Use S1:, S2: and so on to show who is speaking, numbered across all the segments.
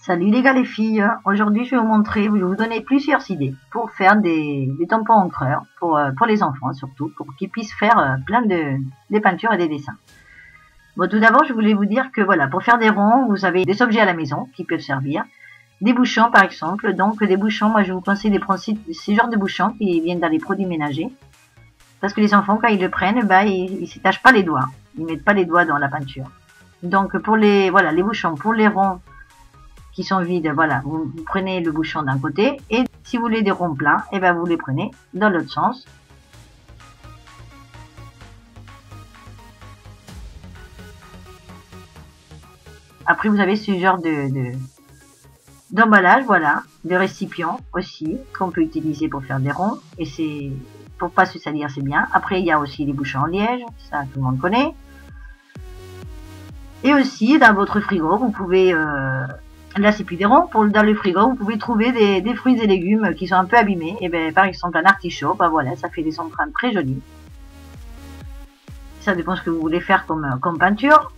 S1: Salut les gars les filles, aujourd'hui je vais vous vais vous donner plusieurs idées pour faire des tampons encreurs pour les enfants surtout, pour qu'ils puissent faire plein des peintures et des dessins. Bon, tout d'abord je voulais vous dire que voilà, pour faire des ronds, vous avez des objets à la maison qui peuvent servir, des bouchons par exemple, donc des bouchons, moi je vous conseille de prendre ces genres de bouchons qui viennent dans les produits ménagers, parce que les enfants quand ils le prennent, bah, ils se tâchent pas les doigts, ils mettent pas les doigts dans la peinture. Donc pour les bouchons, pour les ronds qui sont vides, voilà, vous prenez le bouchon d'un côté et si vous voulez des ronds pleins, et ben vous les prenez dans l'autre sens. Après vous avez ce genre d'emballage, voilà, de récipients aussi qu'on peut utiliser pour faire des ronds et c'est pour pas se salir, c'est bien. Après il y a aussi les bouchons en liège, ça tout le monde connaît. Et aussi dans votre frigo vous pouvez là, c'est plus des ronds. Dans le frigo, vous pouvez trouver des fruits et légumes qui sont un peu abîmés. Et ben, par exemple, un artichaut, ben voilà, ça fait des empreintes très jolies. Ça dépend ce que vous voulez faire comme peinture.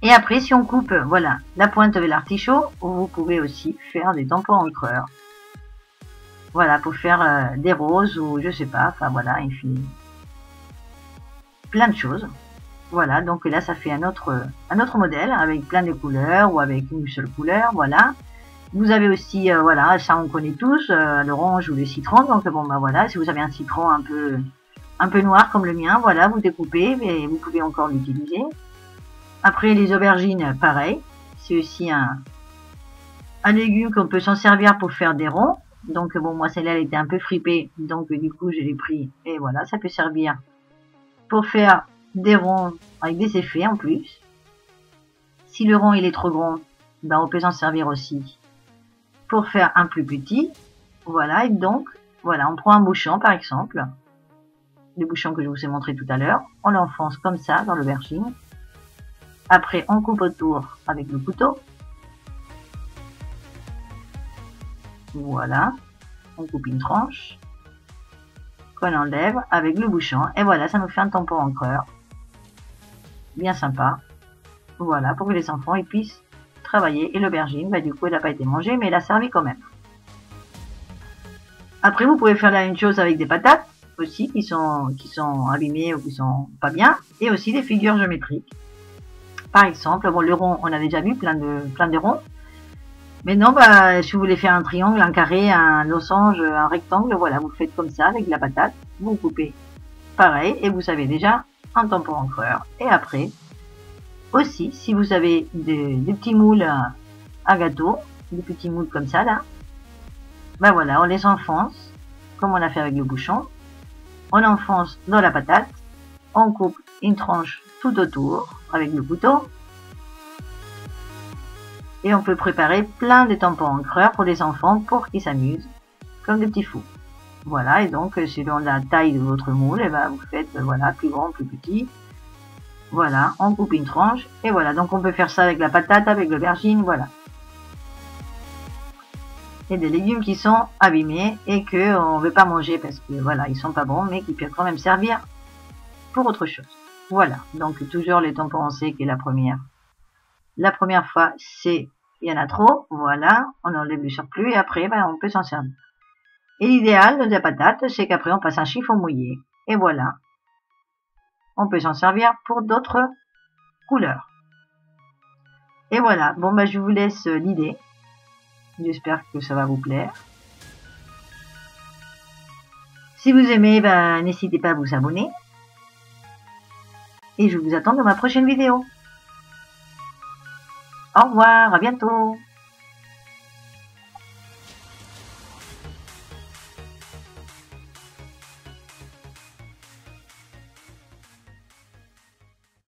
S1: Et après, si on coupe, voilà, la pointe de l'artichaut, vous pouvez aussi faire des tampons encreurs. Voilà, pour faire des roses ou je sais pas, enfin voilà, il fait plein de choses. Voilà, donc là, ça fait un autre modèle avec plein de couleurs ou avec une seule couleur, voilà. Vous avez aussi, voilà, ça on connaît tous, l'orange ou le citron. Donc bon, bah voilà, si vous avez un citron un peu noir comme le mien, voilà, vous découpez, mais vous pouvez encore l'utiliser. Après, les aubergines, pareil. C'est aussi un légume qu'on peut s'en servir pour faire des ronds. Donc bon, moi celle-là, elle était un peu fripée, donc du coup, je l'ai pris. Et voilà, ça peut servir pour faire des ronds avec des effets en plus. Si le rond il est trop grand, ben on peut s'en servir aussi pour faire un plus petit. Voilà, et donc voilà, on prend un bouchon par exemple, le bouchon que je vous ai montré tout à l'heure, on l'enfonce comme ça dans l'aubergine. Après on coupe autour avec le couteau. Voilà, on coupe une tranche qu'on enlève avec le bouchon et voilà, ça nous fait un tampon encreur bien sympa, voilà, pour que les enfants ils puissent travailler. Et l'aubergine, bah, du coup elle n'a pas été mangée mais elle a servi quand même. Après vous pouvez faire la même chose avec des patates aussi qui sont abîmées ou qui sont pas bien, et aussi des figures géométriques. Par exemple, bon, le rond on a déjà vu plein de ronds, mais non, bah, si vous voulez faire un triangle, un carré, un losange, un rectangle, voilà, vous faites comme ça avec la patate, vous coupez pareil et vous avez déjà un tampon encreur. Et après aussi, si vous avez des petits moules à gâteau, des petits moules comme ça là, ben voilà, on les enfonce comme on a fait avec le bouchon, on enfonce dans la patate, on coupe une tranche tout autour avec le couteau et on peut préparer plein de tampons encreurs pour les enfants pour qu'ils s'amusent comme des petits fous. Voilà, et donc selon la taille de votre moule, et ben, vous faites voilà, plus grand, plus petit. Voilà, on coupe une tranche et voilà, donc on peut faire ça avec la patate, avec l'aubergine, voilà. Et des légumes qui sont abîmés et que on veut pas manger parce que voilà, ils sont pas bons, mais qui peuvent quand même servir pour autre chose. Voilà, donc toujours les tampons en sec et la première fois, c'est il y en a trop, voilà, on enlève le surplus et après ben, on peut s'en servir. Et l'idéal de la patate, c'est qu'après on passe un chiffon mouillé et voilà, on peut s'en servir pour d'autres couleurs. Et voilà, bon bah je vous laisse l'idée. J'espère que ça va vous plaire. Si vous aimez, bah, n'hésitez pas à vous abonner. Et je vous attends dans ma prochaine vidéo. Au revoir, à bientôt.